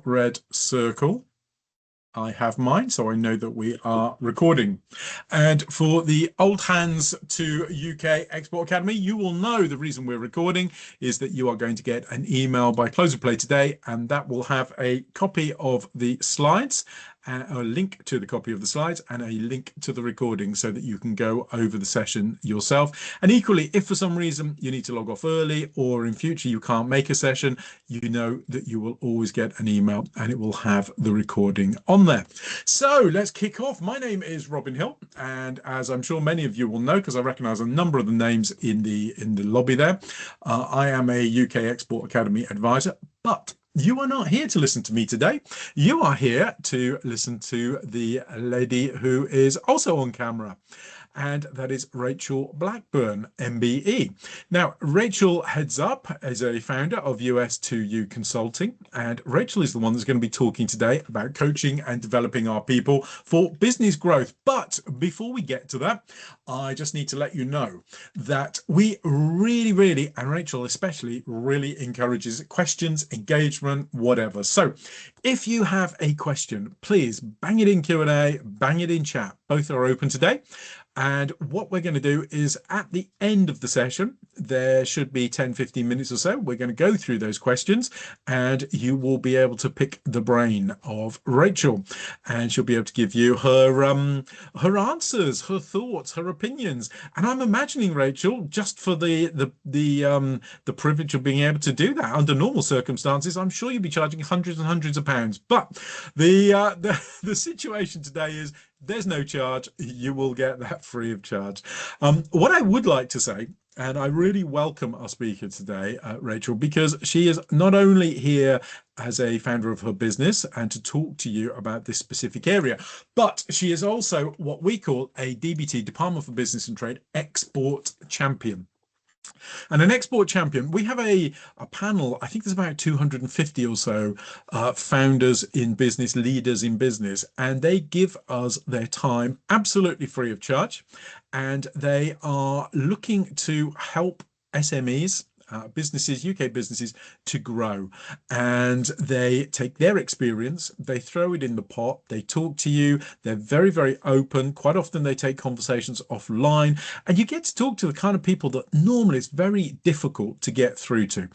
red circle. I have mine, so I know that we are recording. And for the old hands to UK Export Academy, you will know the reason we're recording is that you are going to get an email by close of play today, and that will have a copy of the slides, a link to the copy of the slides, and a link to the recording so that you can go over the session yourself. And equally, if for some reason you need to log off early or in future you can't make a session, you know that you will always get an email and it will have the recording on there. So let's kick off. My name is Robin Hill, and as I'm sure many of you will know, because I recognize a number of the names in the lobby there, I am a UK Export Academy advisor, but you are not here to listen to me today. You are here to listen to the lady who is also on camera, and that is Rachel Blackburn, MBE. Now, Rachel heads up as a founder of US2U Consulting, and Rachel is the one that's going to be talking today about coaching and developing our people for business growth. But before we get to that, I just need to let you know that we really, and Rachel especially, really encourages questions, engagement, whatever. So if you have a question, please bang it in Q&A, bang it in chat. Both are open today. And what we're going to do is at the end of the session, there should be 10-15 minutes or so. We're going to go through those questions and you will be able to pick the brain of Rachel, and she'll be able to give you her answers, her thoughts, her opinions. And I'm imagining, Rachel, just for the privilege of being able to do that under normal circumstances, I'm sure you'll be charging hundreds and hundreds of pounds. But the situation today is there's no charge. You will get that free of charge. What I would like to say, and I really welcome our speaker today, Rachel, because she is not only here as a founder of her business and to talk to you about this specific area, but she is also what we call a DBT, Department for Business and Trade, export champion. And an export champion, we have a panel, I think there's about 250 or so founders in business, leaders in business, and they give us their time absolutely free of charge. And they are looking to help SMEs, businesses, UK businesses, to grow. And they take their experience, they throw it in the pot, they talk to you, they're very open. Quite often they take conversations offline, and you get to talk to the kind of people that normally it's very difficult to get through to.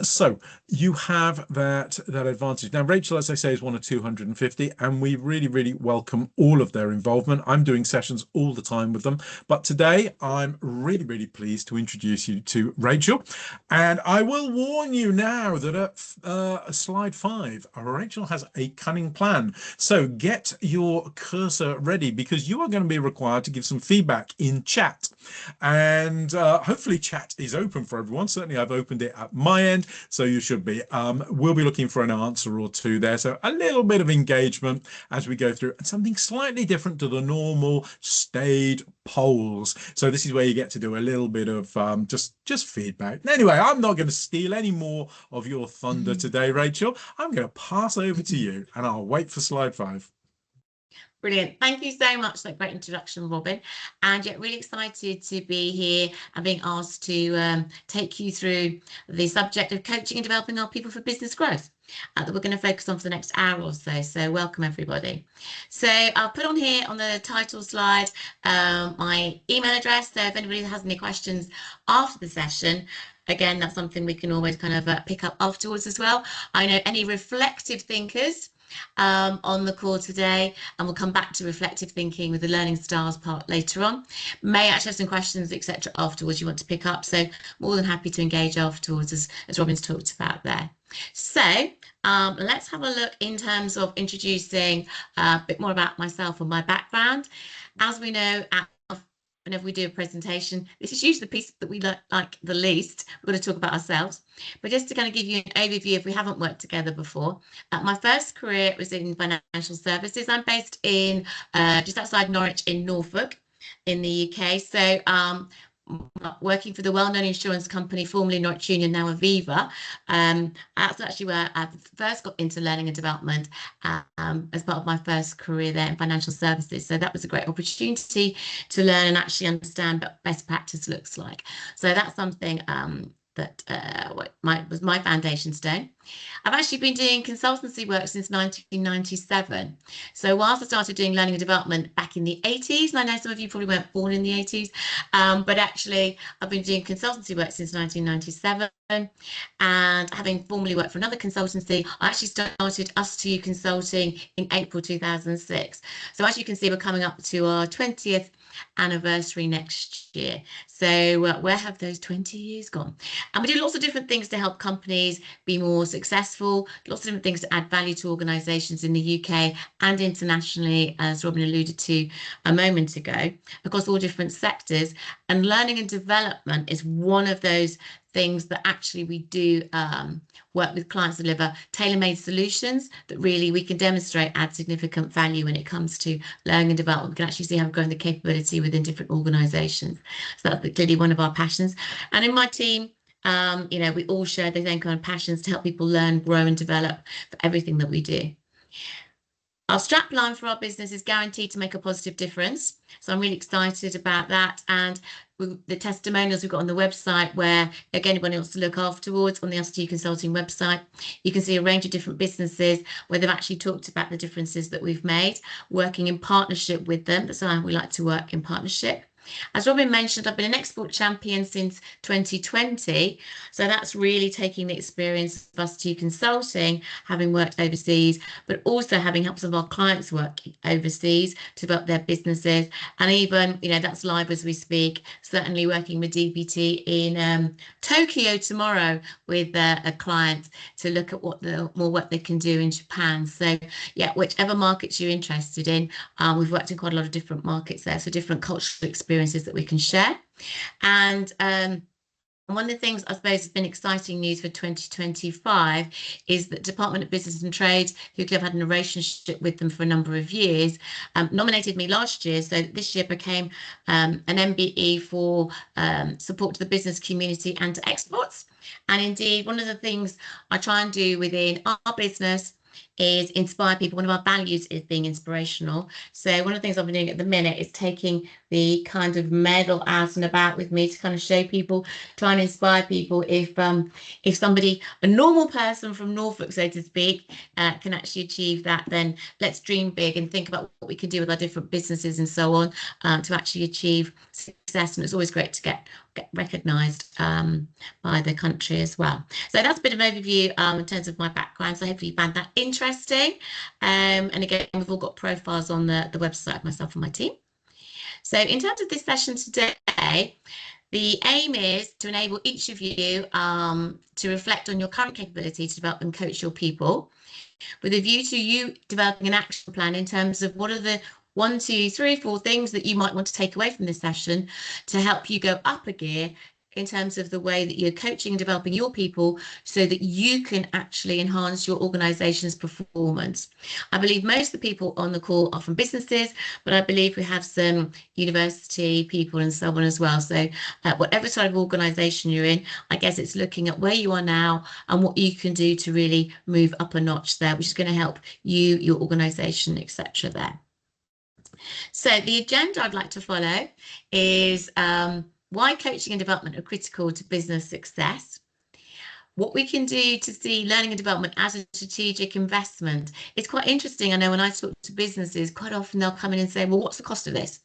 So you have that advantage. Now, Rachel, as I say, is one of 250, and we really welcome all of their involvement. I'm doing sessions all the time with them, but today I'm really pleased to introduce you to Rachel. And I will warn you now that at slide 5, Rachel has a cunning plan. So get your cursor ready, because you are going to be required to give some feedback in chat. And hopefully chat is open for everyone. Certainly I've opened it at my end, so you should be. We'll be looking for an answer or two there. So a little bit of engagement as we go through, and something slightly different to the normal staid polls. So this is where you get to do a little bit of just feedback. Anyway, I'm not going to steal any more of your thunder today, Rachel. I'm going to pass over to you, and I'll wait for slide 5. Brilliant. Thank you so much for that great introduction, Robin. And yet really excited to be here and being asked to take you through the subject of coaching and developing our people for business growth that we're going to focus on for the next hour or so. So welcome, everybody. So I'll put on here on the title slide my email address. So if anybody has any questions after the session, again, that's something we can always kind of pick up afterwards as well. I know any reflective thinkers on the call today, and we'll come back to reflective thinking with the learning styles part later on, may actually have some questions, etc. afterwards you want to pick up, so more than happy to engage afterwards as Robin's talked about there. So let's have a look in terms of introducing a bit more about myself and my background. As we know, whenever we do a presentation, this is usually the piece that we like the least. We're going to talk about ourselves, but just to kind of give you an overview if we haven't worked together before. My first career was in financial services. I'm based in just outside Norwich in Norfolk in the UK. So working for the well-known insurance company, formerly Norwich Union, now Aviva. That's actually where I first got into learning and development as part of my first career there in financial services. So that was a great opportunity to learn and actually understand what best practice looks like. So that's something that was my foundation stone. I've actually been doing consultancy work since 1997. So whilst I started doing learning and development back in the 80s, and I know some of you probably weren't born in the 80s, but actually I've been doing consultancy work since 1997. And having formerly worked for another consultancy, I actually started Us2You Consulting in April 2006. So as you can see, we're coming up to our 20th anniversary next year. So where have those 20 years gone? And we do lots of different things to help companies be more successful, lots of different things to add value to organisations in the UK and internationally, as Robin alluded to a moment ago, across all different sectors. And learning and development is one of those things that actually we do work with clients to deliver tailor-made solutions that really we can demonstrate add significant value when it comes to learning and development. We can actually see how we're growing the capability within different organisations. So that's clearly one of our passions. And in my team, we all share the same kind of passions to help people learn, grow, and develop for everything that we do. Our strap line for our business is guaranteed to make a positive difference. So I'm really excited about that. And the testimonials we've got on the website, where again, anybody wants to look afterwards on the Us2You Consulting website, you can see a range of different businesses where they've actually talked about the differences that we've made, working in partnership with them. That's how we like to work, in partnership. As Robin mentioned, I've been an export champion since 2020. So that's really taking the experience of Us2You Consulting, having worked overseas, but also having helped some of our clients work overseas to develop their businesses. And even, that's live as we speak, certainly working with DPT in Tokyo tomorrow with a client to look at what more work they can do in Japan. So yeah, whichever markets you're interested in, we've worked in quite a lot of different markets there, so different cultural experiences that we can share. And one of the things I suppose has been exciting news for 2025 is that Department of Business and Trade, who have had a relationship with them for a number of years, nominated me last year. So this year became an MBE for support to the business community and to exports. And indeed, one of the things I try and do within our business is inspire people. One of our values is being inspirational. So one of the things I've been doing at the minute is taking the kind of medal out and about with me to kind of show people, try and inspire people. If somebody, a normal person from Norfolk, so to speak, can actually achieve that, then let's dream big and think about what we can do with our different businesses and so on to actually achieve success. And it's always great to get recognised by the country as well. So that's a bit of an overview in terms of my background. So hopefully you found that interesting. And again, we've all got profiles on the website of myself and my team. So in terms of this session today, the aim is to enable each of you to reflect on your current capability to develop and coach your people, with a view to you developing an action plan in terms of what are the 1, 2, 3, 4 things that you might want to take away from this session to help you go up a gear in terms of the way that you're coaching and developing your people so that you can actually enhance your organization's performance. I believe most of the people on the call are from businesses, but I believe we have some university people and so on as well. So whatever sort of organization you're in, I guess it's looking at where you are now and what you can do to really move up a notch there, which is going to help you, your organization, etc. there. So the agenda I'd like to follow is why coaching and development are critical to business success, what we can do to see learning and development as a strategic investment. It's quite interesting. I know when I talk to businesses, quite often they'll come in and say, well, what's the cost of this?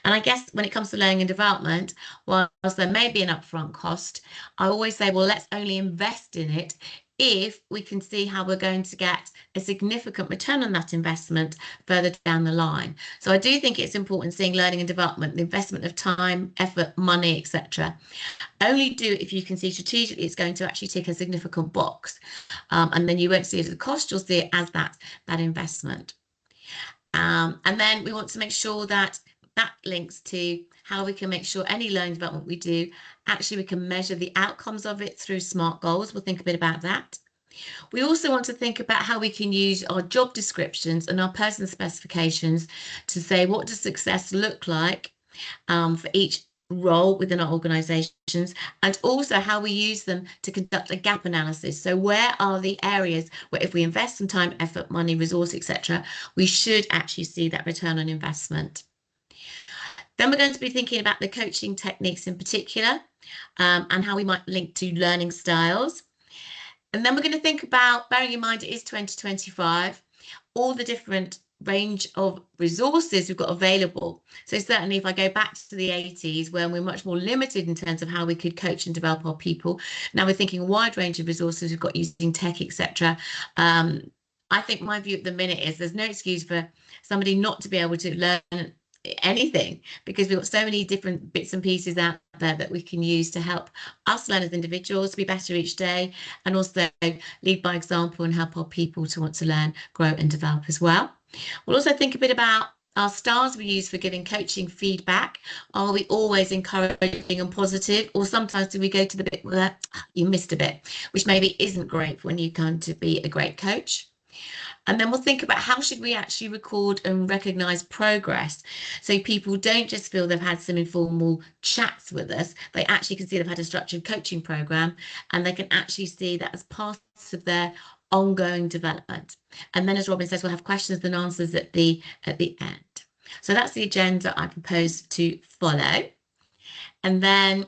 And I guess when it comes to learning and development, whilst there may be an upfront cost, I always say, well, let's only invest in it if we can see how we're going to get a significant return on that investment further down the line. So I do think it's important seeing learning and development, the investment of time, effort, money, etc. Only do it if you can see strategically it's going to actually tick a significant box. And then you won't see it as a cost, you'll see it as that investment. And then we want to make sure that links to how we can make sure any learning development we do, actually we can measure the outcomes of it through SMART goals. We'll think a bit about that. We also want to think about how we can use our job descriptions and our person specifications to say, what does success look like for each role within our organizations, and also how we use them to conduct a gap analysis. So where are the areas where if we invest some time, effort, money, resource, etc., we should actually see that return on investment. Then we're going to be thinking about the coaching techniques in particular, and how we might link to learning styles. And then we're going to think about, bearing in mind it is 2025, all the different range of resources we've got available. So certainly if I go back to the 80s, when we're much more limited in terms of how we could coach and develop our people, now we're thinking a wide range of resources we've got using tech, etc. I think my view at the minute is there's no excuse for somebody not to be able to learn anything, because we've got so many different bits and pieces out there that we can use to help us learn as individuals to be better each day, and also lead by example and help our people to want to learn, grow and develop as well. We'll also think a bit about our stars we use for giving coaching feedback. Are we always encouraging and positive, or sometimes do we go to the bit where you missed a bit, which maybe isn't great when you come to be a great coach? And then we'll think about how should we actually record and recognise progress, so people don't just feel they've had some informal chats with us, they actually can see they've had a structured coaching programme, and they can actually see that as part of their ongoing development. And then, as Robin says, we'll have questions and answers at the end. So that's the agenda I propose to follow. And then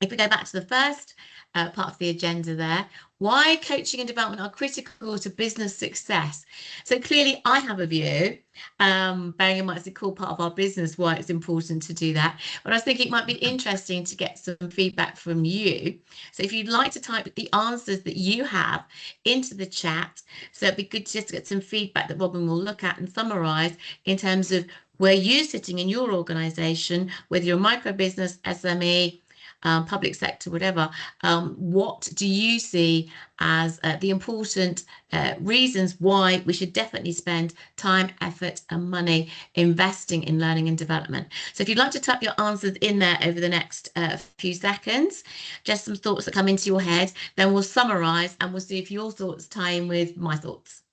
if we go back to the first part of the agenda there, why coaching and development are critical to business success. So clearly I have a view, bearing in mind it's a core part of our business, why it's important to do that. But I was thinking it might be interesting to get some feedback from you. So if you'd like to type the answers that you have into the chat, so it'd be good to just get some feedback that Robin will look at and summarise in terms of where you're sitting in your organisation, whether you're a micro business, SME, public sector, whatever. What do you see as the important reasons why we should definitely spend time, effort and money investing in learning and development? So if you'd like to type your answers in there over the next few seconds, just some thoughts that come into your head, then we'll summarise and we'll see if your thoughts tie in with my thoughts.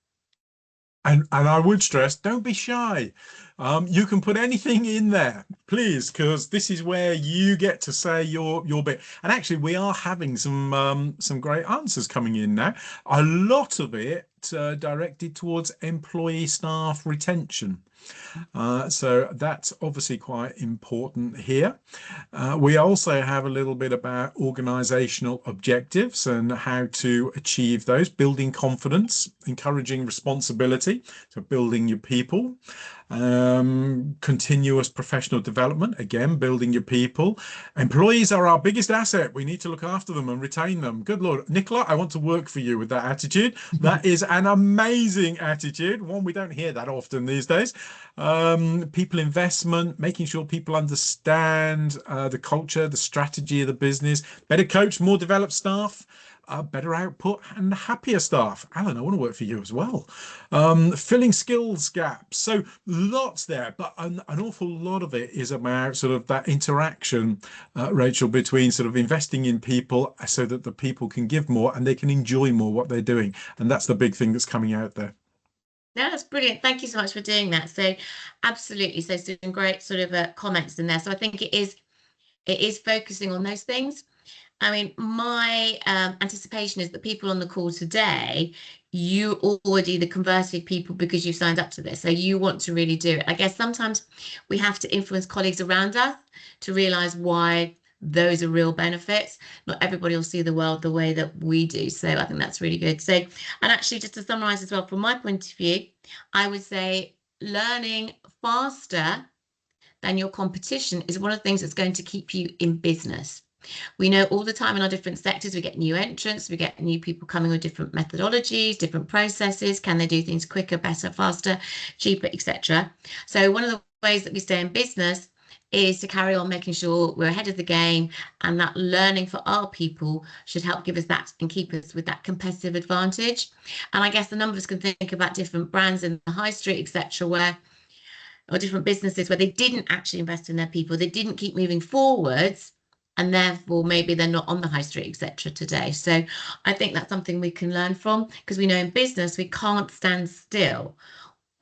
And I would stress, don't be shy. You can put anything in there, please, because this is where you get to say your bit. And actually, we are having some great answers coming in now. A lot of it directed towards employee staff retention. So that's obviously quite important here. We also have a little bit about organizational objectives and how to achieve those, building confidence, encouraging responsibility, so building your people, continuous professional development, again, building your people. Employees are our biggest asset. We need to look after them and retain them. Good Lord. Nicola, I want to work for you with that attitude. That is an amazing attitude, one we don't hear that often these days. People investment, making sure people understand the culture, the strategy of the business, better coach, more developed staff, better output and happier staff. Alan, I want to work for you as well. Filling skills gaps. So lots there, but an awful lot of it is about sort of that interaction, Rachel, between sort of investing in people so that the people can give more and they can enjoy more what they're doing. And that's the big thing that's coming out there. No, that's brilliant. Thank you so much for doing that. So absolutely. So some great sort of comments in there. So I think it is focusing on those things. I mean, my anticipation is that people on the call today, you already the converted people because you signed up to this. So you want to really do it. I guess sometimes we have to influence colleagues around us to realize why those are real benefits. Not everybody will see the world the way that we do. So I think that's really good. So, and actually just to summarize as well, from my point of view, I would say learning faster than your competition is one of the things that's going to keep you in business. We know all the time in our different sectors, we get new entrants, we get new people coming with different methodologies, different processes. Can they do things quicker, better, faster, cheaper, etc.? So one of the ways that we stay in business is to carry on making sure we're ahead of the game, and that learning for our people should help give us that and keep us with that competitive advantage. And I guess the numbers can think about different brands in the high street, etc., or different businesses where they didn't actually invest in their people, they didn't keep moving forwards, and therefore maybe they're not on the high street, etc. today. So I think that's something we can learn from, because we know in business we can't stand still.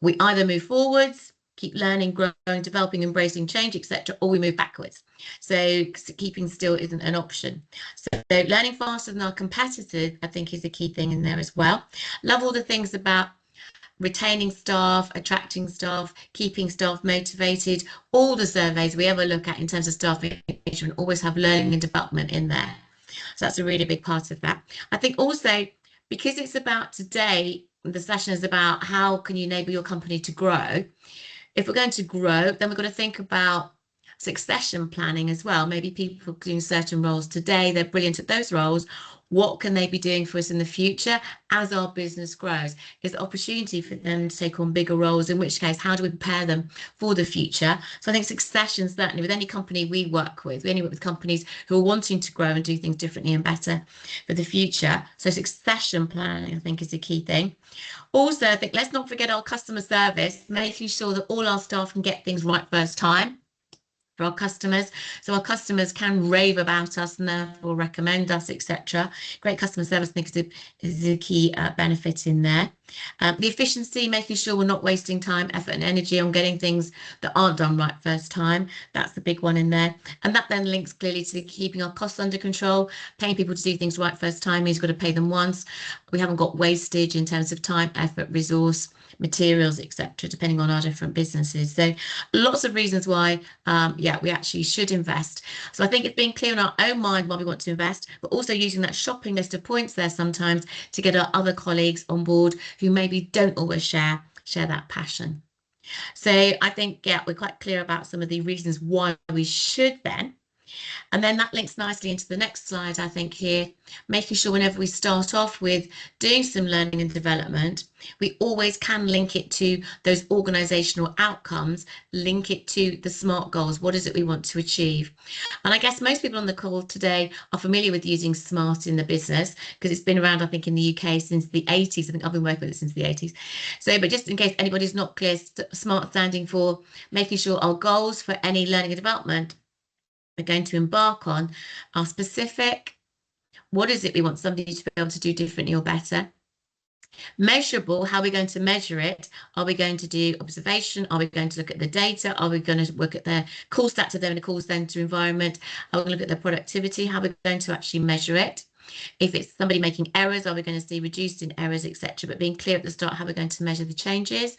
We either move forwards, keep learning, growing, developing, embracing change, etc., or we move backwards. So keeping still isn't an option. So learning faster than our competitors, I think, is a key thing in there as well. Love all the things about retaining staff, attracting staff, keeping staff motivated. All the surveys we ever look at in terms of staff engagement always have learning and development in there. So that's a really big part of that. I think also, because it's about today, the session is about how can you enable your company to grow. If we're going to grow, then we've got to think about succession planning as well. Maybe people doing certain roles today, they're brilliant at those roles. What can they be doing for us in the future as our business grows? Is the opportunity for them to take on bigger roles, in which case, how do we prepare them for the future? So I think succession, certainly with any company we work with, we only work with companies who are wanting to grow and do things differently and better for the future. So succession planning, I think, is a key thing. Also, I think let's not forget our customer service, making sure that all our staff can get things right first time for our customers, so our customers can rave about us and therefore recommend us, etc. Great customer service, I think, is a key benefit in there. The efficiency, making sure we're not wasting time, effort, and energy on getting things that aren't done right first time. That's the big one in there. And that then links clearly to keeping our costs under control. Paying people to do things right first time means you've got to pay them once. We haven't got wastage in terms of time, effort, resource, materials, etc., depending on our different businesses. So lots of reasons why, we actually should invest. So I think it's being clear in our own mind why we want to invest, but also using that shopping list of points there sometimes to get our other colleagues on board who maybe don't always share that passion. So I think, we're quite clear about some of the reasons why we should then. And then that links nicely into the next slide, I think, here, making sure whenever we start off with doing some learning and development, we always can link it to those organisational outcomes, link it to the SMART goals. What is it we want to achieve? And I guess most people on the call today are familiar with using SMART in the business because it's been around, I think, in the UK since the 80s. I think I've been working with it since the 80s. So, but just in case anybody's not clear, SMART standing for making sure our goals for any learning and development we're going to embark on are specific. What is it we want somebody to be able to do differently or better? Measurable, how are we going to measure it? Are we going to do observation? Are we going to look at the data? Are we going to look at their call stats of them in a call center environment? Are we going to look at their productivity? How are we going to actually measure it? If it's somebody making errors, are we going to see reduced in errors, etc.? But being clear at the start, how we're going to measure the changes.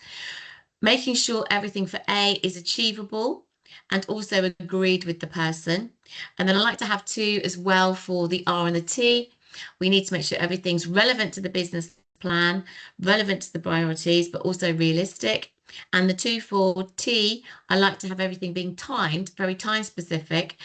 Making sure everything for A is achievable and also agreed with the person. And then I like to have two as well for the R and the T. We need to make sure everything's relevant to the business plan, relevant to the priorities, but also realistic. And the two for T, I like to have everything being timed, very time specific.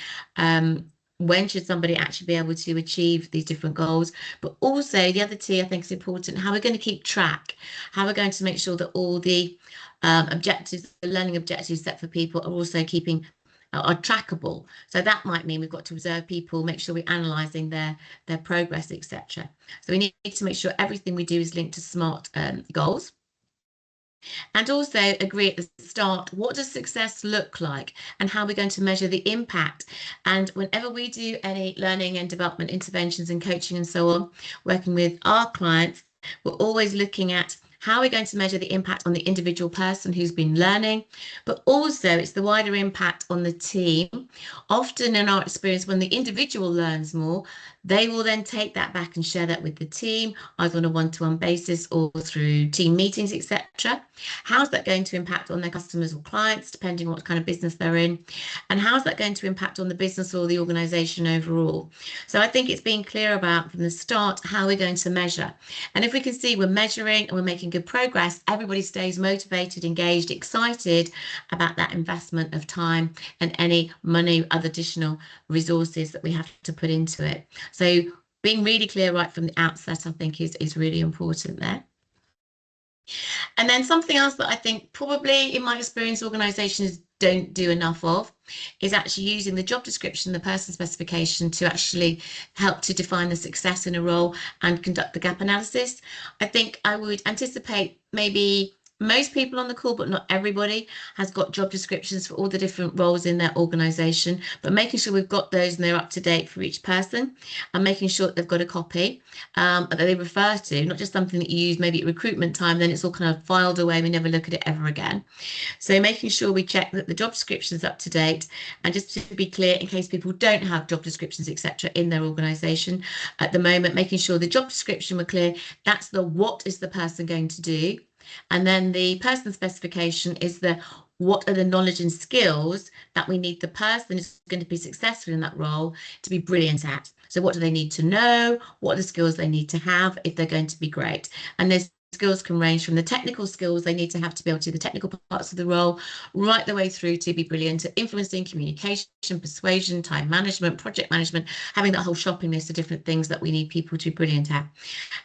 When should somebody actually be able to achieve these different goals? But also the other T, I think, is important, how we're going to keep track, how we're going to make sure that all the objectives, the learning objectives set for people are also are trackable. So that might mean we've got to observe people, make sure we're analysing their progress, etc. So we need to make sure everything we do is linked to SMART goals. And also agree at the start, what does success look like and how we're going to measure the impact. And whenever we do any learning and development interventions and coaching and so on, working with our clients, we're always looking at how we're going to measure the impact on the individual person who's been learning, but also it's the wider impact on the team. Often in our experience, when the individual learns more, they will then take that back and share that with the team, either on a one-to-one basis or through team meetings, etc. How's that going to impact on their customers or clients, depending on what kind of business they're in? And how's that going to impact on the business or the organisation overall? So I think it's being clear about from the start how we're going to measure. And if we can see we're measuring and we're making good progress, everybody stays motivated, engaged, excited about that investment of time and any money, other additional resources that we have to put into it. So being really clear right from the outset, I think, is really important there. And then something else that I think probably in my experience organisations don't do enough of is actually using the job description, the person specification, to actually help to define the success in a role and conduct the gap analysis. I think I would anticipate maybe most people on the call, but not everybody, has got job descriptions for all the different roles in their organisation, but making sure we've got those and they're up to date for each person, and making sure that they've got a copy that they refer to, not just something that you use maybe at recruitment time, then it's all kind of filed away, we never look at it ever again. So making sure we check that the job description is up to date, and just to be clear, in case people don't have job descriptions, etc., in their organisation at the moment, making sure the job description we're clear, that's the what is the person going to do. And then the person specification is what are the knowledge and skills that we need the person who's going to be successful in that role to be brilliant at. So what do they need to know? What are the skills they need to have if they're going to be great? And those skills can range from the technical skills they need to have to be able to do the technical parts of the role, right the way through to be brilliant at influencing, communication, persuasion, time management, project management, having that whole shopping list of different things that we need people to be brilliant at.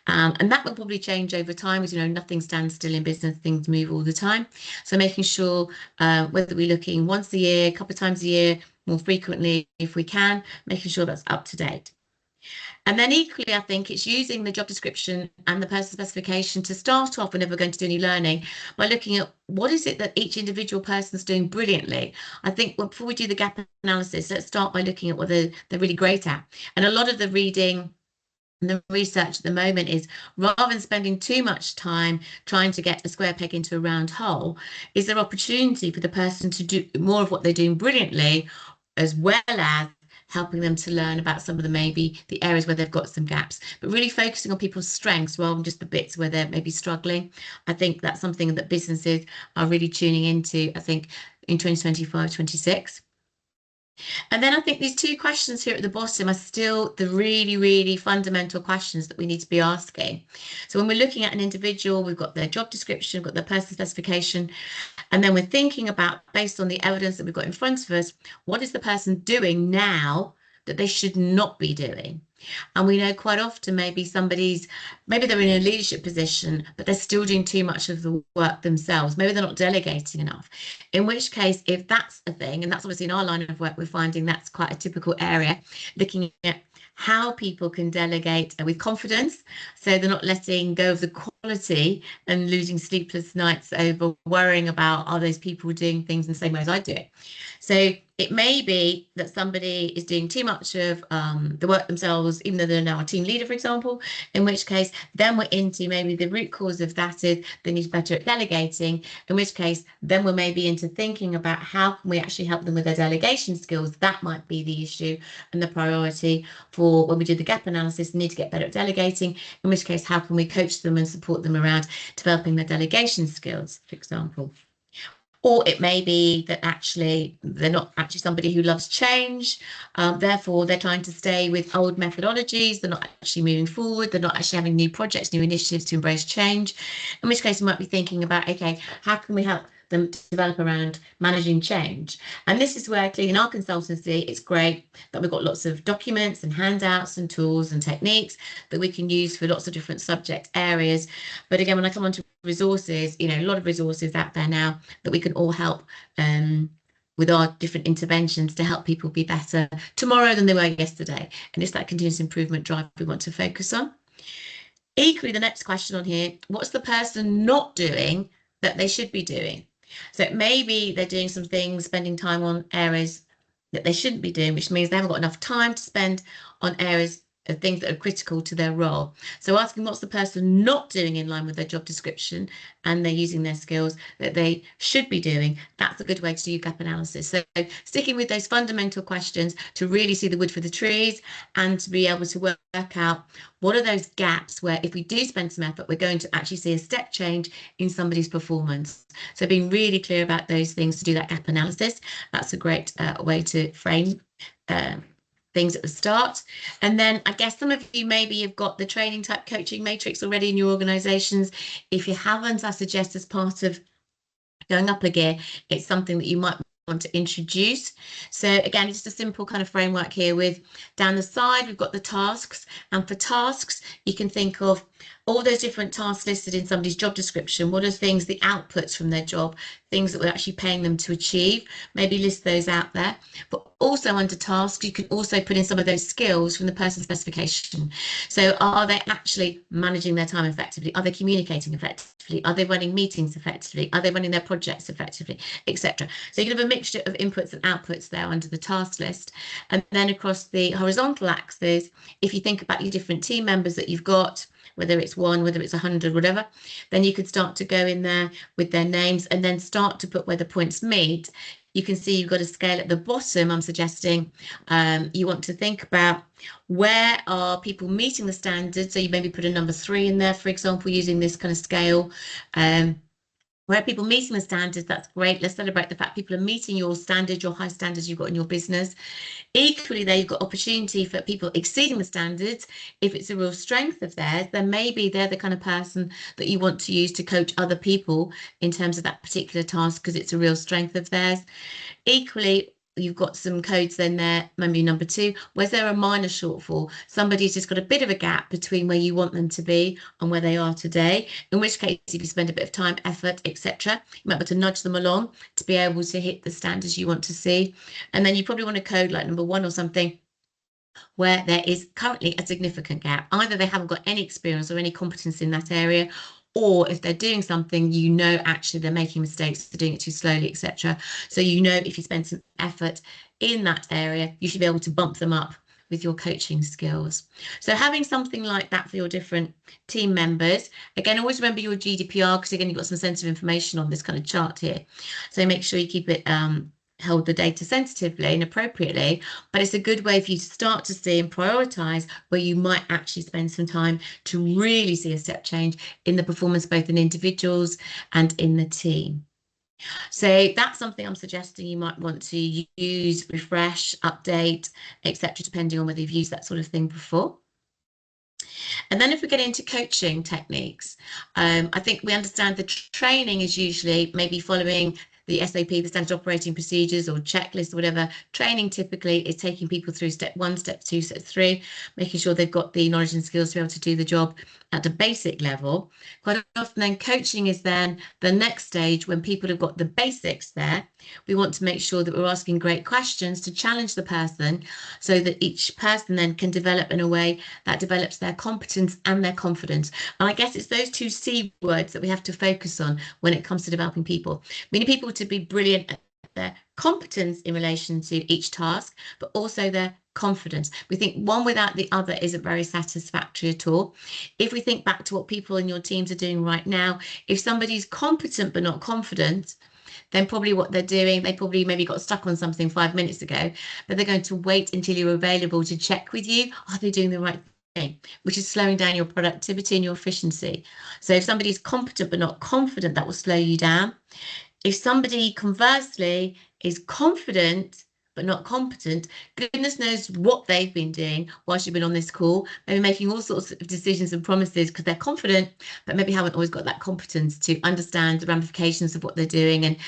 And that will probably change over time. As you know, nothing stands still in business, things move all the time. So making sure whether we're looking once a year, a couple of times a year, more frequently if we can, making sure that's up to date. And then equally, I think it's using the job description and the person specification to start off whenever we're going to do any learning by looking at what is it that each individual person's doing brilliantly. I think before we do the gap analysis, let's start by looking at what they're really great at. And a lot of the reading and the research at the moment is, rather than spending too much time trying to get a square peg into a round hole, is there opportunity for the person to do more of what they're doing brilliantly, as well as helping them to learn about some of maybe the areas where they've got some gaps, but really focusing on people's strengths rather than just the bits where they're maybe struggling. I think that's something that businesses are really tuning into, I think, in 2025, 26. And then I think these two questions here at the bottom are still the really, really fundamental questions that we need to be asking. So when we're looking at an individual, we've got their job description, we've got their person specification, and then we're thinking about, based on the evidence that we've got in front of us, what is the person doing now that they should not be doing? And we know quite often maybe they're in a leadership position, but they're still doing too much of the work themselves. Maybe they're not delegating enough. In which case, if that's a thing, and that's obviously in our line of work, we're finding that's quite a typical area, looking at how people can delegate with confidence, so they're not letting go of the quality and losing sleepless nights over worrying about, are those people doing things in the same way as I do it? So it may be that somebody is doing too much of the work themselves, even though they're now a team leader, for example, in which case then we're into maybe the root cause of that is they need better at delegating, in which case then we're maybe into thinking about how can we actually help them with their delegation skills. That might be the issue and the priority for when we do the gap analysis. They need to get better at delegating, in which case how can we coach them and support them around developing their delegation skills, for example. Or it may be that actually they're not actually somebody who loves change. Therefore, they're trying to stay with old methodologies. They're not actually moving forward. They're not actually having new projects, new initiatives to embrace change. In which case, we might be thinking about, okay, how can we help them to develop around managing change? And this is where, clearly, in our consultancy, it's great that we've got lots of documents and handouts and tools and techniques that we can use for lots of different subject areas. But again, when I come on to resources, a lot of resources out there now that we can all help with our different interventions to help people be better tomorrow than they were yesterday. And it's that continuous improvement drive we want to focus on. Equally, the next question on here, what's the person not doing that they should be doing? So maybe they're doing some things, spending time on areas that they shouldn't be doing, which means they haven't got enough time to spend on areas of things that are critical to their role. So asking what's the person not doing in line with their job description and they're using their skills that they should be doing, that's a good way to do gap analysis. So sticking with those fundamental questions to really see the wood for the trees and to be able to work out what are those gaps where if we do spend some effort, we're going to actually see a step change in somebody's performance. So being really clear about those things to do that gap analysis, that's a great way to frame things at the start. And then I guess some of you maybe have got the training type coaching matrix already in your organizations. If you haven't, I suggest as part of going up a gear, it's something that you might want to introduce. So again, just a simple kind of framework here with down the side, we've got the tasks. And for tasks, you can think of all those different tasks listed in somebody's job description. What are things, the outputs from their job, things that we're actually paying them to achieve? Maybe list those out there. But also under tasks, you can also put in some of those skills from the person specification. So are they actually managing their time effectively? Are they communicating effectively? Are they running meetings effectively? Are they running their projects effectively, etc.? So you can have a mixture of inputs and outputs there under the task list. And then across the horizontal axis, if you think about your different team members that you've got, whether it's one, whether it's 100, whatever, then you could start to go in there with their names and then start to put where the points meet you can see you've got a scale at the bottom. I'm suggesting you want to think about where are people meeting the standards. So you maybe put a number 3 in there, for example, using this kind of scale. Where are people meeting the standards? That's great. Let's celebrate the fact people are meeting your standards, your high standards you've got in your business. Equally, there you've got opportunity for people exceeding the standards. If it's a real strength of theirs, then maybe they're the kind of person that you want to use to coach other people in terms of that particular task because it's a real strength of theirs. Equally, you've got some codes in there, maybe number 2, where's there a minor shortfall? Somebody's just got a bit of a gap between where you want them to be and where they are today, in which case, if you spend a bit of time, effort, etc., you might be able to nudge them along to be able to hit the standards you want to see. And then you probably want a code like number 1 or something where there is currently a significant gap. Either they haven't got any experience or any competence in that area, or if they're doing something, you know, actually they're making mistakes, they're doing it too slowly, etc. So you know if you spend some effort in that area, you should be able to bump them up with your coaching skills. So having something like that for your different team members. Again, always remember your GDPR, because again, you've got some sensitive information on this kind of chart here. So make sure you keep it held the data sensitively and appropriately, but it's a good way for you to start to see and prioritize where you might actually spend some time to really see a step change in the performance, both in individuals and in the team. So that's something I'm suggesting you might want to use, refresh, update, etc., depending on whether you've used that sort of thing before. And then if we get into coaching techniques, I think we understand the training is usually maybe following the SOP, the standard operating procedures or checklist or whatever. Training typically is taking people through step 1, step 2, step 3, making sure they've got the knowledge and skills to be able to do the job at a basic level. Quite often then coaching is then the next stage when people have got the basics there. We want to make sure that we're asking great questions to challenge the person so that each person then can develop in a way that develops their competence and their confidence. And I guess it's those 2 C words that we have to focus on when it comes to developing people. We need people to be brilliant at their competence in relation to each task, but also their confidence. We think one without the other isn't very satisfactory at all. If we think back to what people in your teams are doing right now, if somebody's competent but not confident, then probably what they're doing, they probably maybe got stuck on something 5 minutes ago, but they're going to wait until you're available to check with you, are they doing the right thing, which is slowing down your productivity and your efficiency. So if somebody's competent but not confident, that will slow you down. If somebody conversely is confident but not competent, goodness knows what they've been doing whilst you've been on this call, maybe making all sorts of decisions and promises because they're confident, but maybe haven't always got that competence to understand the ramifications of what they're doing and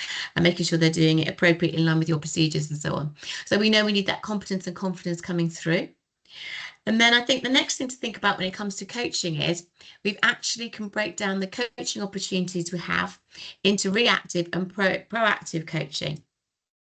making sure they're doing it appropriately in line with your procedures and so on. So we know we need that competence and confidence coming through. And then I think the next thing to think about when it comes to coaching is we actually can break down the coaching opportunities we have into reactive and proactive coaching.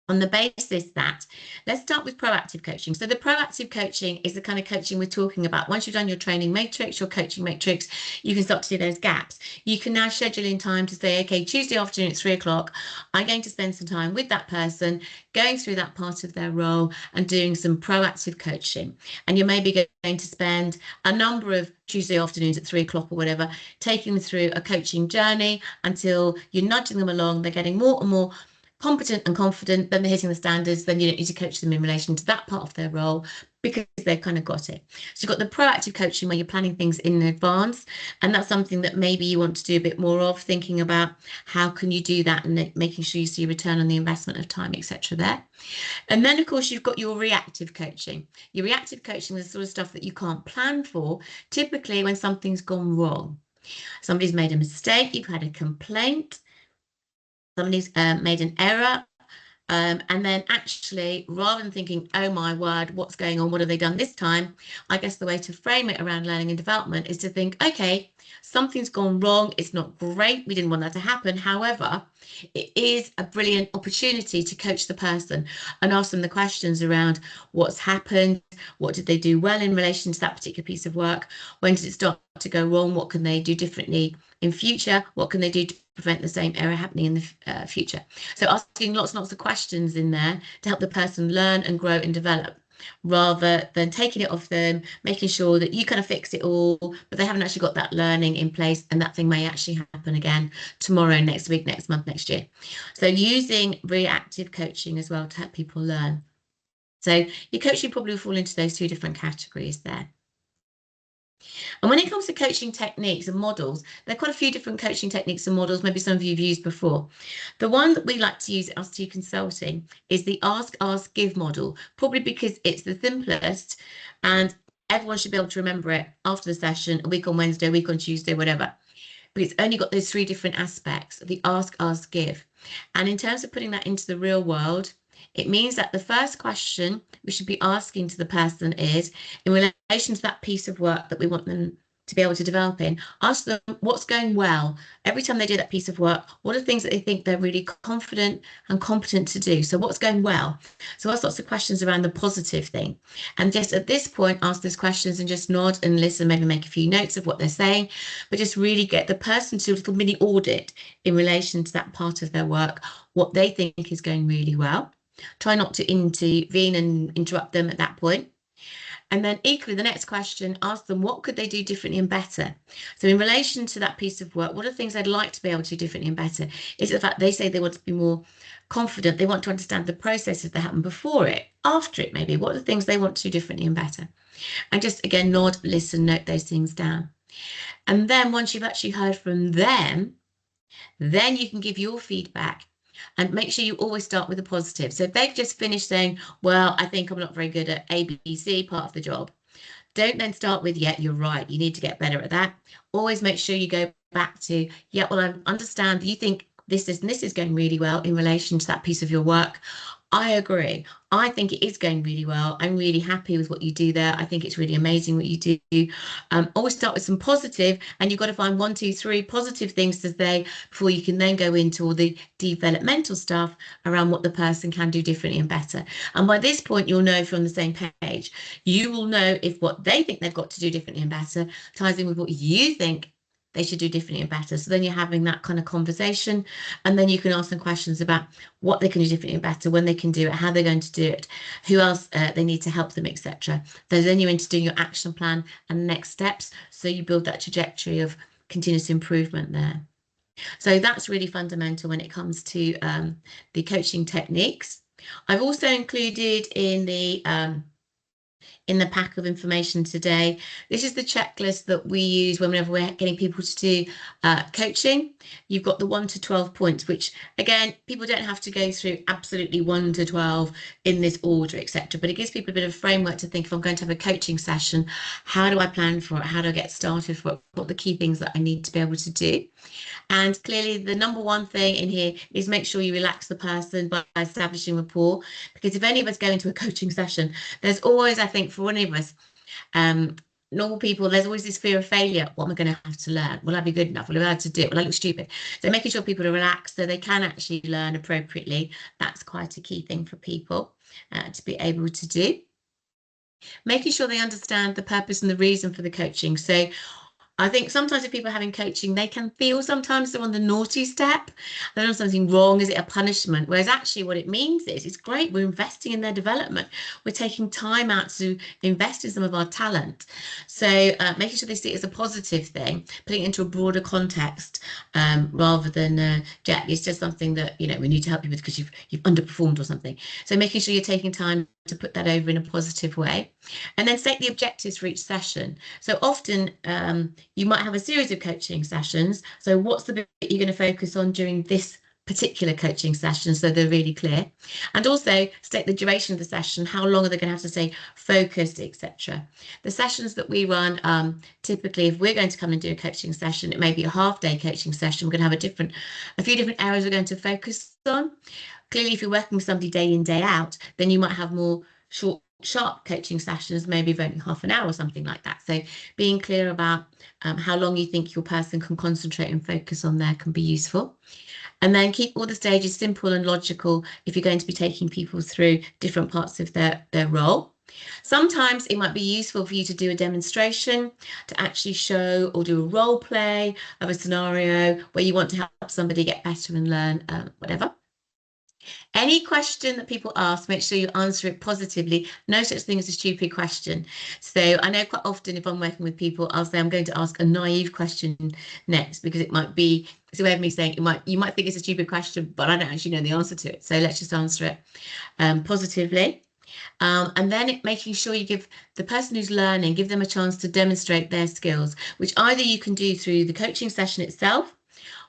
On the basis that, let's start with proactive coaching. So the proactive coaching is the kind of coaching we're talking about. Once you've done your training matrix, your coaching matrix, you can start to see those gaps. You can now schedule in time to say, okay, Tuesday afternoon at 3 o'clock, I'm going to spend some time with that person, going through that part of their role and doing some proactive coaching. And you're maybe going to spend a number of Tuesday afternoons at 3 o'clock or whatever, taking them through a coaching journey until you're nudging them along. They're getting more and more competent and confident, then they're hitting the standards, then you don't need to coach them in relation to that part of their role because they've kind of got it. So you've got the proactive coaching where you're planning things in advance, and that's something that maybe you want to do a bit more of, thinking about how can you do that and making sure you see a return on the investment of time, etc. there. And then, of course, you've got your reactive coaching. Your reactive coaching is the sort of stuff that you can't plan for, typically when something's gone wrong. Somebody's made a mistake, you've had a complaint, somebody's made an error, and then actually, rather than thinking, oh my word, what's going on? What have they done this time? I guess the way to frame it around learning and development is to think, okay, something's gone wrong. It's not great. We didn't want that to happen. However, it is a brilliant opportunity to coach the person and ask them the questions around what's happened, what did they do well in relation to that particular piece of work, when did it start to go wrong, what can they do differently in future, what can they do to prevent the same error happening in the future. So asking lots and lots of questions in there to help the person learn and grow and develop. rather than taking it off them, making sure that you kind of fix it all, but they haven't actually got that learning in place, and that thing may actually happen again tomorrow, next week, next month, next year. So using reactive coaching as well to help people learn. So your coaching probably will fall into those two different categories there. And when it comes to coaching techniques and models, there are quite a few different coaching techniques and models, maybe some of you have used before. The one that we like to use at us to consulting is the ask, ask, give model, probably because it's the simplest and everyone should be able to remember it after the session, a week on Wednesday, a week on Tuesday, whatever. But it's only got those three different aspects, the ask, ask, give. And in terms of putting that into the real world, it means that the first question we should be asking to the person is, in relation to that piece of work that we want them to be able to develop in, ask them what's going well. Every time they do that piece of work, what are things that they think they're really confident and competent to do? So what's going well? So ask lots of questions around the positive thing. And just at this point, ask those questions and just nod and listen, maybe make a few notes of what they're saying, but just really get the person to do a little mini audit in relation to that part of their work, what they think is going really well. Try not to intervene and interrupt them at that point. And then equally, the next question, ask them what could they do differently and better. So in relation to that piece of work, what are things they'd like to be able to do differently and better? Is it the fact they say they want to be more confident, they want to understand the processes that happen before it, after it maybe, what are the things they want to do differently and better? And just again, nod, listen, note those things down. And then once you've actually heard from them, then you can give your feedback and make sure you always start with a positive. So if they've just finished saying, well, I think I'm not very good at ABC part of the job, don't then start with, yeah, you're right, you need to get better at that. Always make sure you go back to, yeah, well, I understand that you think this is going really well in relation to that piece of your work. I agree. I think it is going really well. I'm really happy with what you do there. I think it's really amazing what you do. Always start with some positive, and you've got to find 1, 2, 3 positive things to say before you can then go into all the developmental stuff around what the person can do differently and better. And by this point, you'll know if you're on the same page. You will know if what they think they've got to do differently and better ties in with what you think they should do differently and better. So then you're having that kind of conversation, and then you can ask them questions about what they can do differently and better, when they can do it, how they're going to do it, who else they need to help them, etc. Then you're into doing your action plan and next steps. So you build that trajectory of continuous improvement there. So that's really fundamental when it comes to the coaching techniques. I've also included in the pack of information today. This is the checklist that we use whenever we're getting people to do coaching. You've got the 1 to 12 points, which again, people don't have to go through absolutely 1 to 12 in this order, etc. But it gives people a bit of a framework to think, if I'm going to have a coaching session, how do I plan for it? How do I get started for it? What are the key things that I need to be able to do? And clearly the number one thing in here is make sure you relax the person by establishing rapport. Because if any of us go into a coaching session, there's always, I think, for any of us, normal people, there's always this fear of failure. What am I going to have to learn? Will I be good enough? Will I be able to do it? Will I look stupid? So making sure people are relaxed so they can actually learn appropriately. That's quite a key thing for people to be able to do. Making sure they understand the purpose and the reason for the coaching. So I think sometimes if people are having coaching, they can feel sometimes they're on the naughty step. They're doing something wrong. Is it a punishment? Whereas actually what it means is it's great. We're investing in their development. We're taking time out to invest in some of our talent. So making sure they see it as a positive thing, putting it into a broader context rather than, Jack, it's just something that, you know, we need to help you with because you've underperformed or something. So making sure you're taking time to put that over in a positive way. And then state the objectives for each session. So often you might have a series of coaching sessions. So what's the bit you're going to focus on during this particular coaching session, so they're really clear? And also state the duration of the session. How long are they going to have to stay focused, etc. The sessions that we run, typically if we're going to come and do a coaching session, it may be a half-day coaching session. We're going to have a few different areas we're going to focus on. Clearly, if you're working with somebody day in, day out, then you might have more short, sharp coaching sessions, maybe of only half an hour or something like that. So being clear about how long you think your person can concentrate and focus on there can be useful. And then keep all the stages simple and logical if you're going to be taking people through different parts of their role. Sometimes it might be useful for you to do a demonstration, to actually show or do a role play of a scenario where you want to help somebody get better and learn whatever. Any question that people ask, make sure you answer it positively. No such thing as a stupid question. So I know quite often if I'm working with people, I'll say I'm going to ask a naive question next because it might be it's a way of me saying you might think it's a stupid question, but I don't actually know the answer to it. So let's just answer it positively. And then making sure you give the person who's learning, give them a chance to demonstrate their skills, which either you can do through the coaching session itself,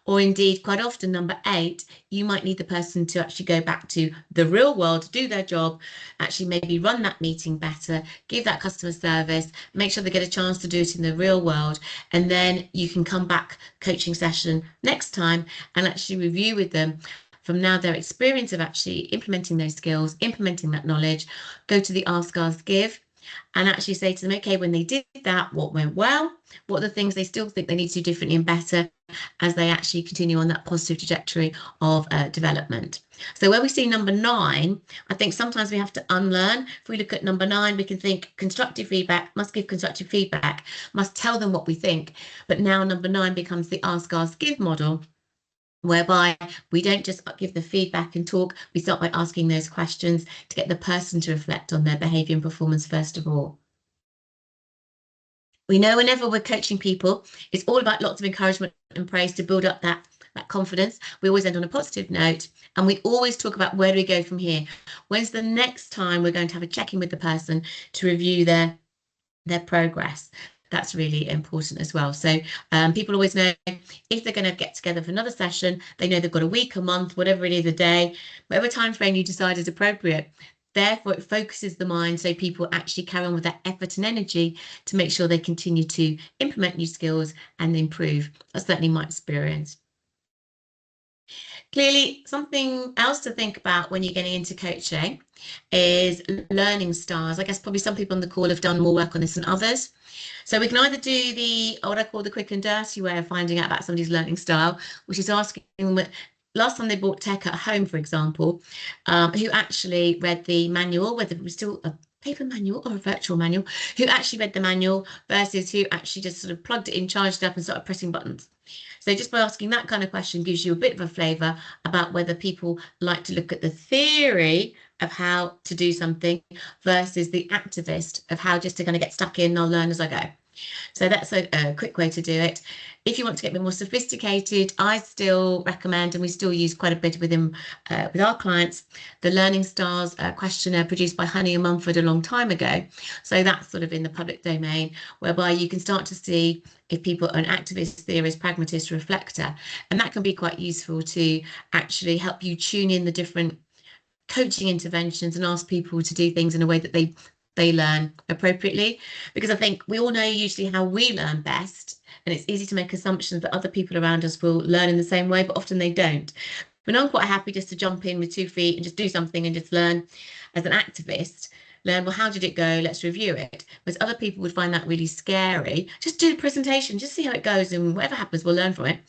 or indeed, quite often, number 8, you might need the person to actually go back to the real world, do their job, actually maybe run that meeting better, give that customer service, make sure they get a chance to do it in the real world. And then you can come back coaching session next time and actually review with them from now their experience of actually implementing those skills, implementing that knowledge, go to the Ask, Ask, Give, and actually say to them, okay, when they did that, what went well? What are the things they still think they need to do differently and better as they actually continue on that positive trajectory of development? So where we see number 9, I think sometimes we have to unlearn. If we look at number 9, we can think constructive feedback, must give constructive feedback, must tell them what we think. But now number 9 becomes the ask, ask, give model, whereby we don't just give the feedback and talk, we start by asking those questions to get the person to reflect on their behaviour and performance first of all. We know whenever we're coaching people, it's all about lots of encouragement and praise to build up that confidence. We always end on a positive note, and we always talk about where do we go from here? When's the next time we're going to have a check-in with the person to review their progress? That's really important as well. So people always know if they're going to get together for another session, they know they've got a week, a month, whatever it is, a day, whatever time frame you decide is appropriate. Therefore, it focuses the mind so people actually carry on with that effort and energy to make sure they continue to implement new skills and improve. That's certainly my experience. Clearly, something else to think about when you're getting into coaching is learning styles. I guess probably some people on the call have done more work on this than others. So we can either do the what I call the quick and dirty way of finding out about somebody's learning style, which is asking them last time they bought tech at home, for example, who actually read the manual, whether it was still a paper manual or a virtual manual, who actually read the manual versus who actually just sort of plugged it in, charged it up and started pressing buttons. So just by asking that kind of question gives you a bit of a flavour about whether people like to look at the theory of how to do something versus the activist of how just to kind of get stuck in, I'll learn as I go. So that's a quick way to do it. If you want to get a bit more sophisticated, I still recommend, and we still use quite a bit with our clients, the Learning Styles questionnaire produced by Honey and Mumford a long time ago. So that's sort of in the public domain, whereby you can start to see if people are an activist, theorist, pragmatist, reflector. And that can be quite useful to actually help you tune in the different coaching interventions and ask people to do things in a way that they learn appropriately, because I think we all know usually how we learn best, and it's easy to make assumptions that other people around us will learn in the same way, but often they don't. But I'm quite happy just to jump in with 2 feet and just do something and just learn as an activist. Learn, well, how did it go? Let's review it. Whereas other people would find that really scary. Just do the presentation, just see how it goes, and whatever happens, we'll learn from it.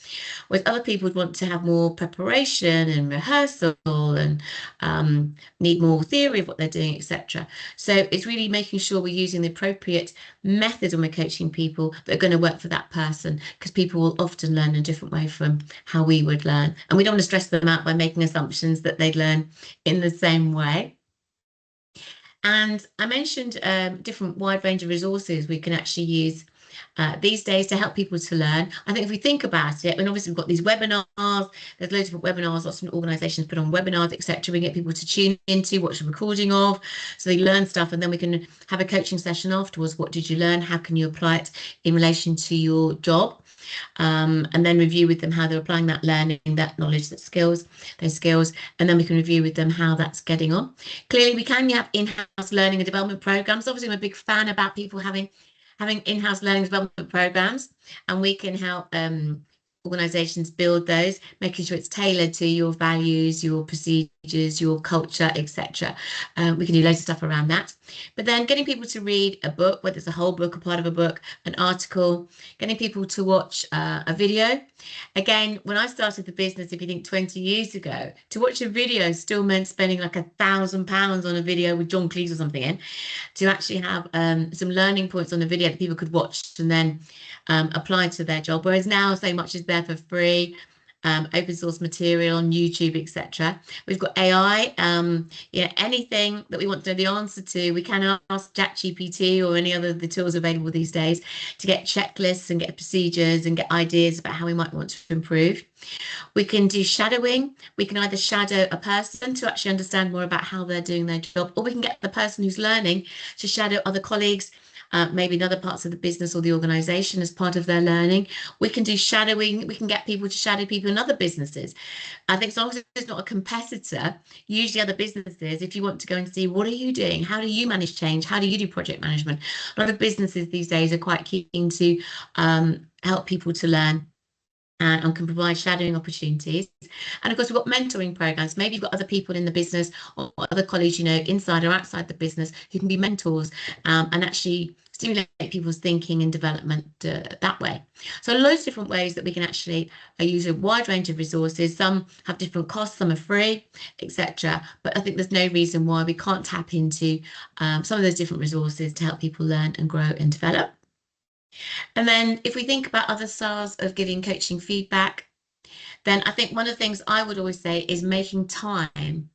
Whereas other people would want to have more preparation and rehearsal and need more theory of what they're doing, etc. So it's really making sure we're using the appropriate methods when we're coaching people that are going to work for that person, because people will often learn in a different way from how we would learn. And we don't want to stress them out by making assumptions that they'd learn in the same way. And I mentioned different wide range of resources we can actually use these days to help people to learn. I think if we think about it, and obviously we've got these webinars, there's loads of webinars, lots of organisations put on webinars, etc. We get people to tune into, watch a recording of, so they learn stuff, and then we can have a coaching session afterwards. What did you learn? How can you apply it in relation to your job? And then review with them how they're applying that learning, that knowledge, those skills, and then we can review with them how that's getting on. Clearly, we can have in-house learning and development programs. Obviously, I'm a big fan about people having in-house learning and development programs, and we can help organizations build those, making sure it's tailored to your values, your procedures, your culture, etc. We can do loads of stuff around that. But then getting people to read a book, whether it's a whole book or part of a book, an article, getting people to watch a video. Again, when I started the business, if you think 20 years ago, to watch a video still meant spending like £1,000 on a video with John Cleese or something in, to actually have some learning points on the video that people could watch and then apply to their job. Whereas now so much is there for free. open source material on YouTube, etc. We've got AI. Anything that we want to know the answer to, we can ask ChatGPT or any other of the tools available these days to get checklists and get procedures and get ideas about how we might want to improve. We can do shadowing. We can either shadow a person to actually understand more about how they're doing their job, or we can get the person who's learning to shadow other colleagues, maybe in other parts of the business or the organization as part of their learning. We can do shadowing. We can get people to shadow people in other businesses. I think as long as it's not a competitor, usually other businesses, if you want to go and see what are you doing, how do you manage change, how do you do project management, a lot of businesses these days are quite keen to help people to learn and can provide shadowing opportunities. And of course, we've got mentoring programs. Maybe you've got other people in the business or other colleagues, inside or outside the business who can be mentors and actually stimulate people's thinking and development that way. So loads of different ways that we can actually use a wide range of resources. Some have different costs, some are free, etc. But I think there's no reason why we can't tap into some of those different resources to help people learn and grow and develop. And then if we think about other styles of giving coaching feedback, then I think one of the things I would always say is making time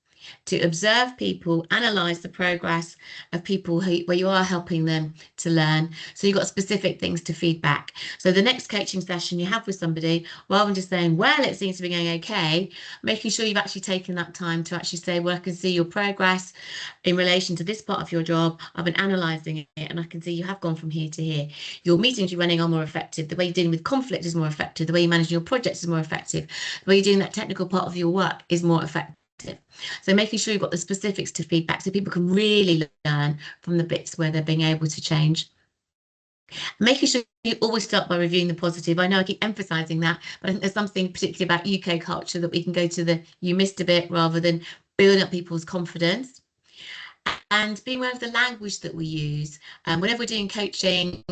to observe people, analyze the progress of people where you are helping them to learn. So you've got specific things to feedback. So the next coaching session you have with somebody, rather than just saying, well, it seems to be going okay, making sure you've actually taken that time to actually say, well, I can see your progress in relation to this part of your job. I've been analysing it and I can see you have gone from here to here. Your meetings you're running are more effective. The way you're dealing with conflict is more effective. The way you're managing your projects is more effective. The way you're doing that technical part of your work is more effective. So making sure you've got the specifics to feedback so people can really learn from the bits where they're being able to change. Making sure you always start by reviewing the positive. I know I keep emphasising that, but I think there's something particularly about UK culture that we can go to the you missed a bit rather than building up people's confidence. And being aware of the language that we use. Whenever we're doing coaching,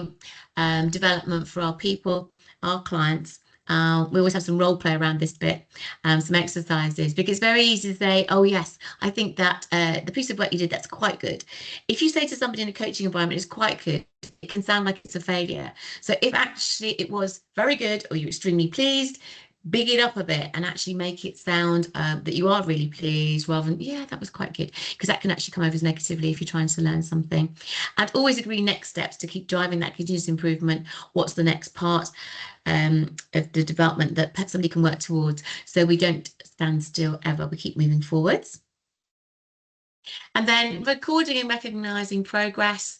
development for our people, our clients, we always have some role play around this bit, some exercises, because it's very easy to say, oh yes, I think that the piece of work you did, that's quite good. If you say to somebody in a coaching environment, it's quite good, it can sound like it's a failure. So if actually it was very good or you're extremely pleased, big it up a bit and actually make it sound that you are really pleased rather than, yeah, that was quite good, because that can actually come over as negatively if you're trying to learn something. And always agree next steps to keep driving that continuous improvement. What's the next part of the development that somebody can work towards, so we don't stand still ever, we keep moving forwards. And then recording and recognising progress.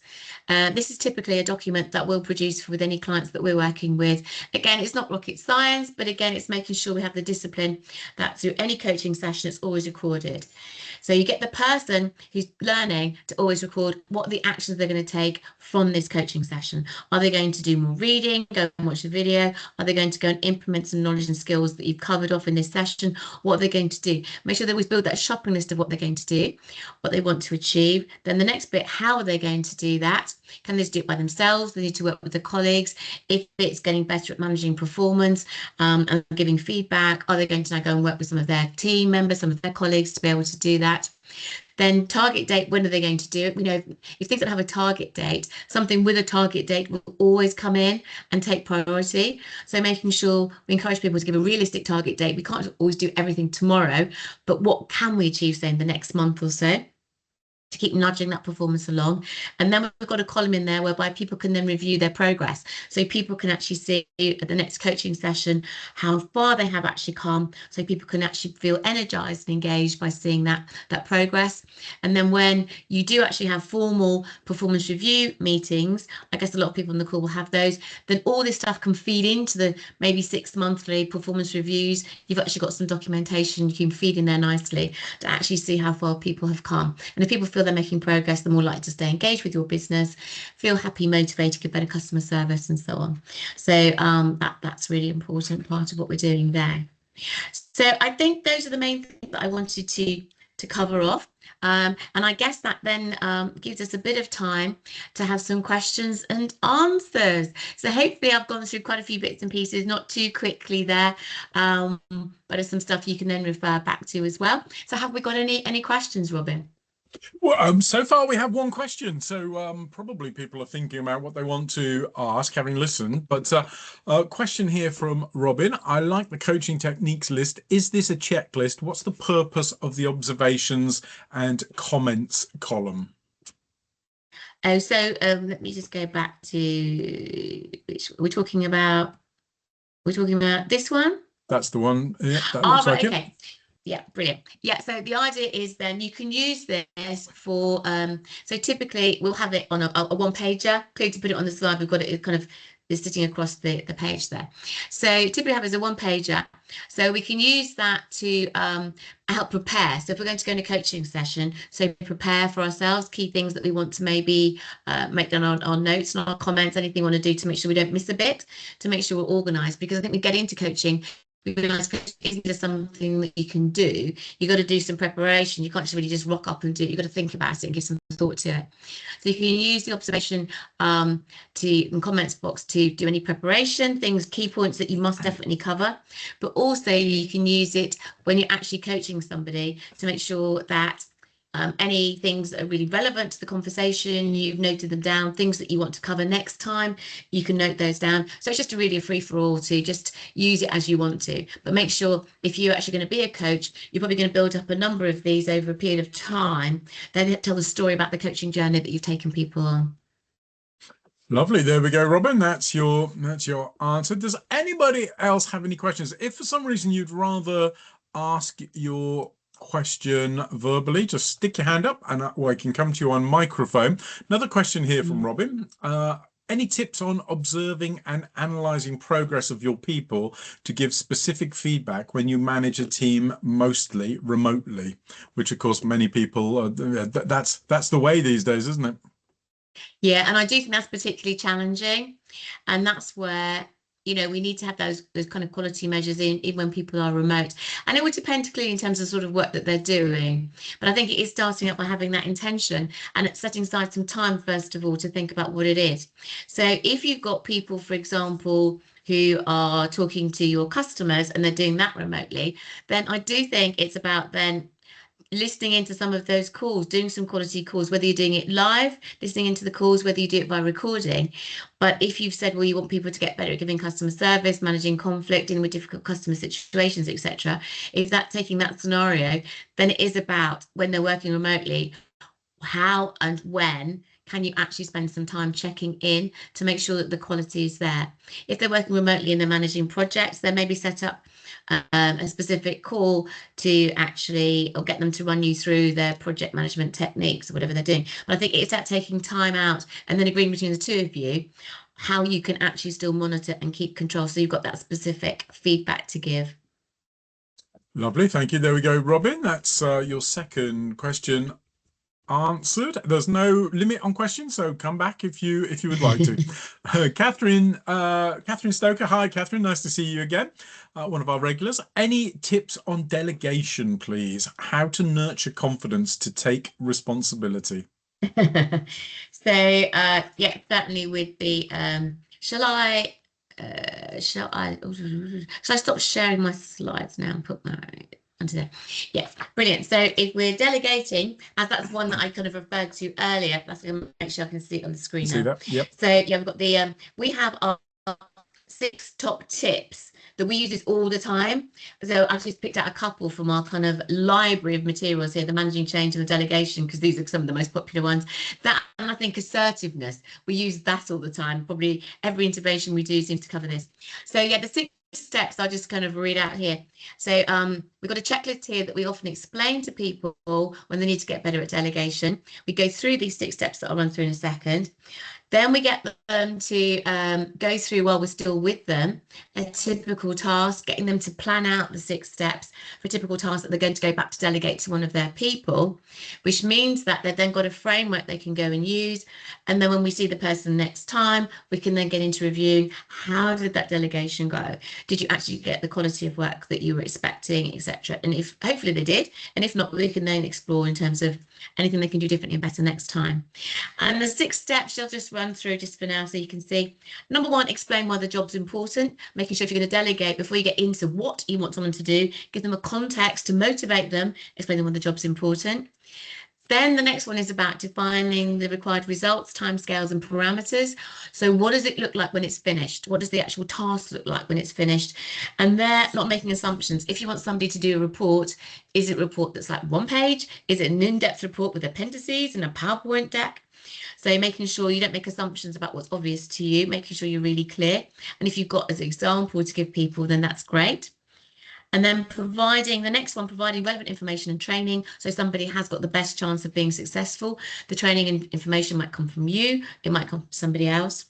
This is typically a document that we'll produce with any clients that we're working with. Again, it's not rocket science, but again, it's making sure we have the discipline that through any coaching session, it's always recorded. So you get the person who's learning to always record what the actions they're going to take from this coaching session. Are they going to do more reading, go and watch a video? Are they going to go and implement some knowledge and skills that you've covered off in this session? What are they going to do? Make sure that we build that shopping list of what they're going to do, what they want to achieve. Then the next bit, how are they going to do that? Can they do it by themselves? They need to work with the colleagues. If it's getting better at managing performance and giving feedback, are they going to now go and work with some of their team members, some of their colleagues to be able to do that? Then target date, when are they going to do it? We know if things don't have a target date, something with a target date will always come in and take priority. So making sure we encourage people to give a realistic target date. We can't always do everything tomorrow, but what can we achieve, say, in the next month or so, to keep nudging that performance along. And then we've got a column in there whereby people can then review their progress. So people can actually see at the next coaching session how far they have actually come. So people can actually feel energized and engaged by seeing that progress. And then when you do actually have formal performance review meetings, I guess a lot of people on the call will have those, then all this stuff can feed into the maybe 6 monthly performance reviews. You've actually got some documentation you can feed in there nicely to actually see how far people have come. And if people feel they're making progress, they're more likely to stay engaged with your business, feel happy, motivated, get better customer service, and so on. So that's really important part of what we're doing there. So I think those are the main things that I wanted to cover off. And I guess that then gives us a bit of time to have some questions and answers. So hopefully I've gone through quite a few bits and pieces, not too quickly there, but there's some stuff you can then refer back to as well. So have we got any questions, Robin? Well, so far we have one question, so probably people are thinking about what they want to ask, having listened. But a question here from Robin. I like the coaching techniques list. Is this a checklist? What's the purpose of the observations and comments column? Oh, so let me just go back to which we're talking about. We're talking about this one. That's the one. Yeah, that Oh, looks like right, it. okay. Yeah, brilliant. Yeah, so the idea is then you can use this for so typically we'll have it on a one pager. Clearly to put it on the slide, we've got it kind of is sitting across the page there. So typically have it as a one pager. So we can use that to help prepare. So if we're going to go in a coaching session, so prepare for ourselves, key things that we want to maybe make down our notes and our comments, anything we want to do to make sure we don't miss a bit, to make sure we're organized. Because I think we get into coaching, we realize coaching isn't just something that you can do. You got to do some preparation. You can't just really just rock up and do it. You got to think about it and give some thought to it. So you can use the observation and comments box to do any preparation, things, key points that you must definitely cover. But also you can use it when you're actually coaching somebody to make sure that any things that are really relevant to the conversation, you've noted them down, things that you want to cover next time, you can note those down. So it's just really a free-for-all to just use it as you want to. But make sure if you're actually going to be a coach, you're probably going to build up a number of these over a period of time. Then tell the story about the coaching journey that you've taken people on. Lovely. There we go, Robin. That's your answer. Does anybody else have any questions? If for some reason you'd rather ask your question verbally, just stick your hand up and I can come to you on microphone. Another question here from Robin. Any tips on observing and analyzing progress of your people to give specific feedback when you manage a team mostly remotely? Which, of course, many people that's the way these days, isn't it? Yeah, and I do think that's particularly challenging. And that's where, we need to have those kind of quality measures in when people are remote. And it would depend clearly in terms of sort of work that they're doing. But I think it is starting up by having that intention and it's setting aside some time, first of all, to think about what it is. So if you've got people, for example, who are talking to your customers and they're doing that remotely, then I do think it's about then listening into some of those calls, doing some quality calls, whether you're doing it live, listening into the calls, whether you do it by recording. But if you've said, well, you want people to get better at giving customer service, managing conflict, dealing with difficult customer situations, etc., if that's taking that scenario, then it is about when they're working remotely, how and when can you actually spend some time checking in to make sure that the quality is there? If they're working remotely and they're managing projects, then maybe set up a specific call to actually or get them to run you through their project management techniques or whatever they're doing. But I think it's that taking time out and then agreeing between the two of you how you can actually still monitor and keep control so you've got that specific feedback to give. Lovely. Thank you. There we go, Robin. That's your second question answered. There's no limit on questions, so come back if you would like to. Catherine Stoker. Hi, Catherine. Nice to see you again. One of our regulars. Any tips on delegation, please? How to nurture confidence to take responsibility? So yeah, certainly with the shall I stop sharing my slides now and put that onto there? Yes, brilliant. So if we're delegating, as that's one that I kind of referred to earlier, that's going to make sure I can see it on the screen See now. that? Yep. So yeah, we've got the we have our 6 top tips that we use this all the time. So I've just picked out a couple from our kind of library of materials here, the managing change and the delegation, because these are some of the most popular ones. That, and I think assertiveness, we use that all the time. Probably every intervention we do seems to cover this. So yeah, the 6 steps I'll just kind of read out here. So we've got a checklist here that we often explain to people when they need to get better at delegation. We go through these 6 steps that I'll run through in a second. Then we get them to go through while we're still with them a typical task, getting them to plan out the 6 steps for a typical task that they're going to go back to delegate to one of their people, which means that they've then got a framework they can go and use. And then when we see the person next time, we can then get into reviewing how did that delegation go? Did you actually get the quality of work that you were expecting, etc.? And if hopefully they did, and if not, we can then explore in terms of anything they can do differently and better next time. And the 6 steps you'll just run through just for now so you can see. Number 1, explain why the job's important, making sure if you're going to delegate before you get into what you want someone to do, give them a context to motivate them, explain them why the job's important. Then the next one is about defining the required results, timescales, and parameters. So what does it look like when it's finished? What does the actual task look like when it's finished? And they're not making assumptions. If you want somebody to do a report, is it a report that's like one page? Is it an in-depth report with appendices and a PowerPoint deck? So making sure you don't make assumptions about what's obvious to you, making sure you're really clear. And if you've got as an example to give people, then that's great. And then providing the next one, providing relevant information and training. So somebody has got the best chance of being successful. The training and information might come from you, it might come from somebody else.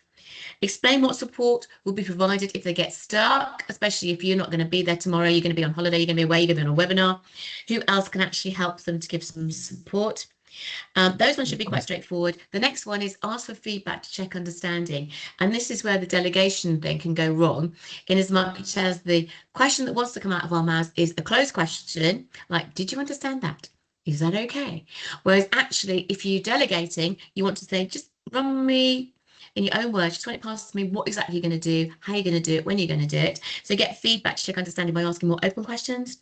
Explain what support will be provided if they get stuck, especially if you're not going to be there tomorrow, you're going to be on holiday, you're going to be away, you're going to be on a webinar. Who else can actually help them to give some support? Those ones should be quite straightforward. The next one is ask for feedback to check understanding. And this is where the delegation thing can go wrong, in as much as the question that wants to come out of our mouths is a closed question, like, did you understand that? Is that okay? Whereas actually, if you're delegating, you want to say, just run me in your own words, just run it past me, what exactly you're going to do, how you're going to do it, when you're going to do it. So get feedback to check understanding by asking more open questions.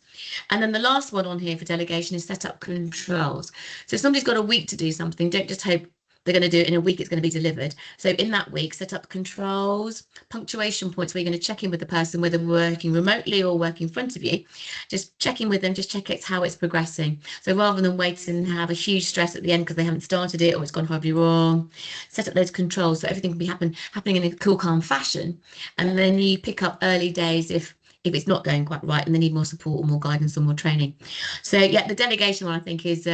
And then the last one on here for delegation is set up controls. So if somebody's got a week to do something, don't just hope they're going to do it in a week, it's going to be delivered. So in that week, set up controls, punctuation points where you're going to check in with the person, whether working remotely or working in front of you. Just check in with them, just check how it's progressing. So rather than waiting and have a huge stress at the end because they haven't started it or it's gone horribly wrong, set up those controls so everything can be happening in a cool, calm fashion. And then you pick up early days if it's not going quite right and they need more support or more guidance or more training. So yeah, the delegation one I think is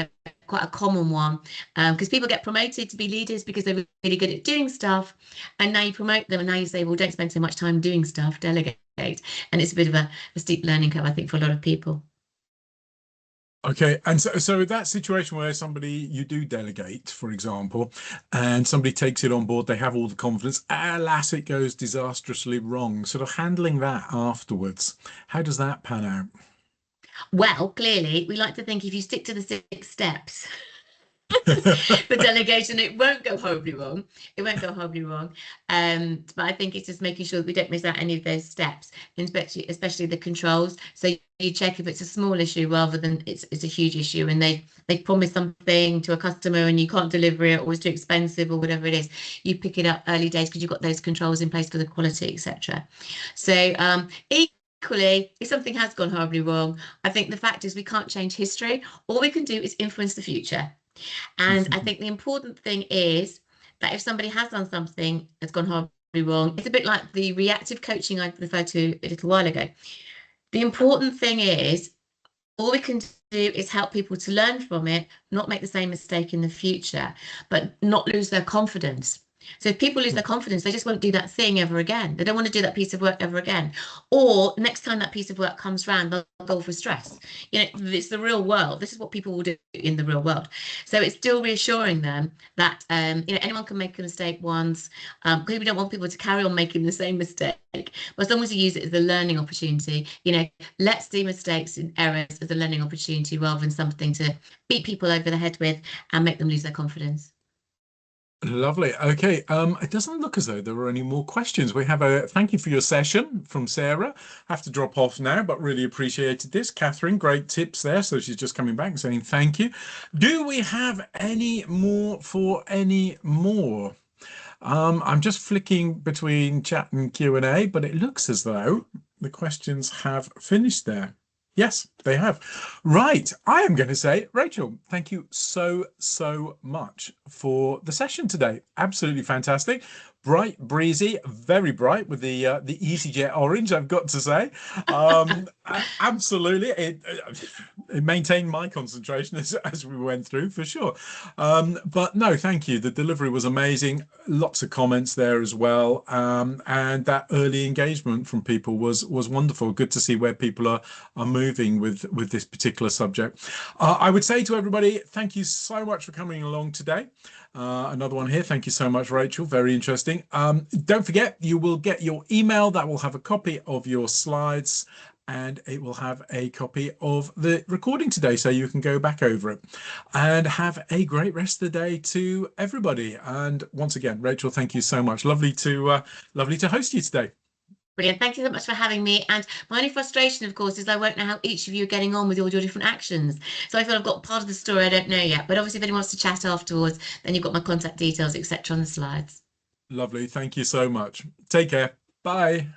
quite a common one because people get promoted to be leaders because they're really good at doing stuff, and now you promote them and now you say, well, don't spend so much time doing stuff, delegate. And it's a bit of a steep learning curve, I think, for a lot of people. Okay, and so that situation where somebody you do delegate, for example, and somebody takes it on board, they have all the confidence, alas, it goes disastrously wrong. Sort of handling that afterwards, how does that pan out? Well, clearly, we like to think if you stick to the 6 steps, the delegation, it won't go horribly wrong. It won't go horribly wrong. But I think it's just making sure that we don't miss out any of those steps, especially the controls. So you check if it's a small issue rather than it's a huge issue, and they promise something to a customer and you can't deliver it, or it's too expensive, or whatever it is. You pick it up early days because you've got those controls in place for the quality, etc. So equally, if something has gone horribly wrong, I think the fact is we can't change history. All we can do is influence the future. And I think the important thing is that if somebody has done something that's gone horribly wrong, it's a bit like the reactive coaching I referred to a little while ago. The important thing is all we can do is help people to learn from it, not make the same mistake in the future, but not lose their confidence. So if people lose their confidence, they just won't do that thing ever again. They don't want to do that piece of work ever again. Or next time that piece of work comes around, they'll go for stress. It's the real world. This is what people will do in the real world. So it's still reassuring them that anyone can make a mistake once, because we don't want people to carry on making the same mistake. But as long as you use it as a learning opportunity, let's see mistakes and errors as a learning opportunity rather than something to beat people over the head with and make them lose their confidence. Lovely. Okay. It doesn't look as though there are any more questions. We have a thank you for your session from Sarah. Have to drop off now, but really appreciated this. Catherine, great tips there. So she's just coming back and saying thank you. Do we have any more for any more? I'm just flicking between chat and Q&A, but it looks as though the questions have finished there. Yes, they have. Right. I am going to say, Rachel, thank you so, so much for the session today. Absolutely fantastic. Bright, breezy, very bright with the EasyJet orange, I've got to say. Absolutely. It maintained my concentration as we went through, for sure. But no, thank you. The delivery was amazing. Lots of comments there as well. And that early engagement from people was wonderful. Good to see where people are moving with this particular subject. I would say to everybody, thank you so much for coming along today. Another one here. Thank you so much, Rachel. Very interesting. Don't forget, you will get your email that will have a copy of your slides, and it will have a copy of the recording today, so you can go back over it. And have a great rest of the day to everybody. And once again, Rachel, thank you so much. Lovely to host you today. Brilliant. Thank you so much for having me. And my only frustration, of course, is I won't know how each of you are getting on with all your different actions. So I feel I've got part of the story I don't know yet. But obviously, if anyone wants to chat afterwards, then you've got my contact details, etc., on the slides. Lovely. Thank you so much. Take care. Bye.